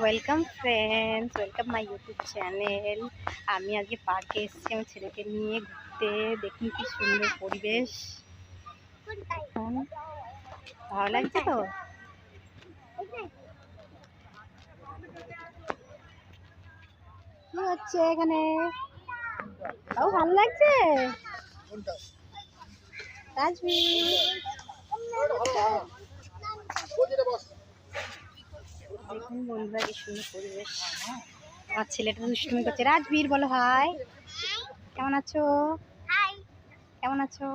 Welcome friends, welcome my YouTube channel. আমি আজকে পার্কে এসেছি আমার ছেলেকে নিয়ে ঘুরতে। দেখুন কি সুন্দর পরিবেশ। ভালো লাগছে তো? কি হচ্ছে এখানে? ভালো লাগছে রাজবীর। দেখুন বন্ধুরা কি সুন্দর পরিবেশ। আমার ছেলেটা দুষ্টুমি করছে। রাজবীর বলো হাই। কেমন আছো? কেমন আছো?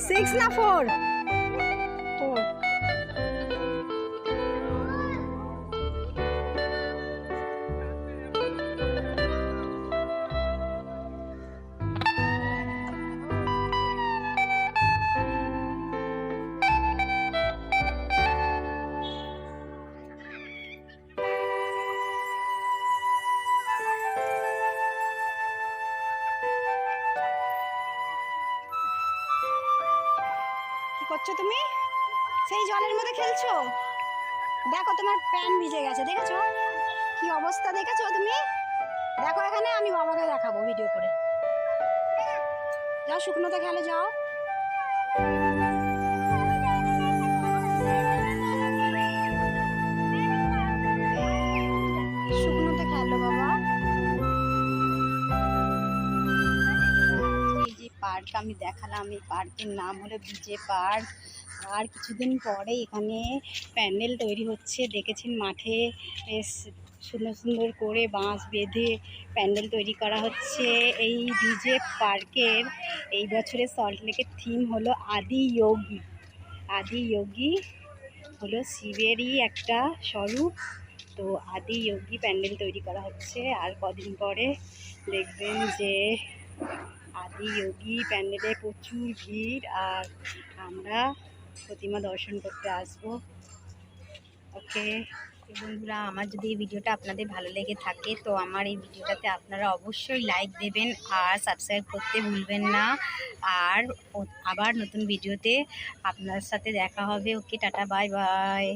Six না 4? 4. কি করছো তুমি? সেই জলের মধ্যে খেলছো? দেখো তোমার প্যান্ট ভিজে গেছে, দেখেছো কি অবস্থা? দেখেছো তুমি? দেখো এখানে আমি বাবাকে দেখাবো ভিডিও করে। যাও শুকনোতে খেলে যাও। শুকনোতে খেলো বাবা। এই যে পার্ক আমি দেখালাম, এই পার্কের নাম হলো বিজে পার্ক। আর কিছুদিন পরে এখানে প্যান্ডেল তৈরি হচ্ছে। দেখেছেন মাঠে সুন্দর সুন্দর করে বাঁশ বেঁধে প্যান্ডেল তৈরি করা হচ্ছে। এই বিজে পার্কের এই বছরের সল্টলেকের থিম হলো আদি যোগী। আদি যোগী হলো শিবেরই একটা স্বরূপ। তো আদি যোগী প্যান্ডেল তৈরি করা হচ্ছে। আর কদিন পরে দেখবেন যে আদি যোগী প্যান্ডেলে প্রচুর ভিড়। আর আমরা প্রতিমা দর্শন করতে আসবো। ওকে বন্ধুরা, আমার যদি এই ভিডিওটা আপনাদের ভালো লেগে থাকে তো আমার এই ভিডিওটাতে আপনারা অবশ্যই লাইক দেবেন আর সাবস্ক্রাইব করতে ভুলবেন না। আর আবার নতুন ভিডিওতে আপনার সাথে দেখা হবে। ওকে টাটা, বাই বাই।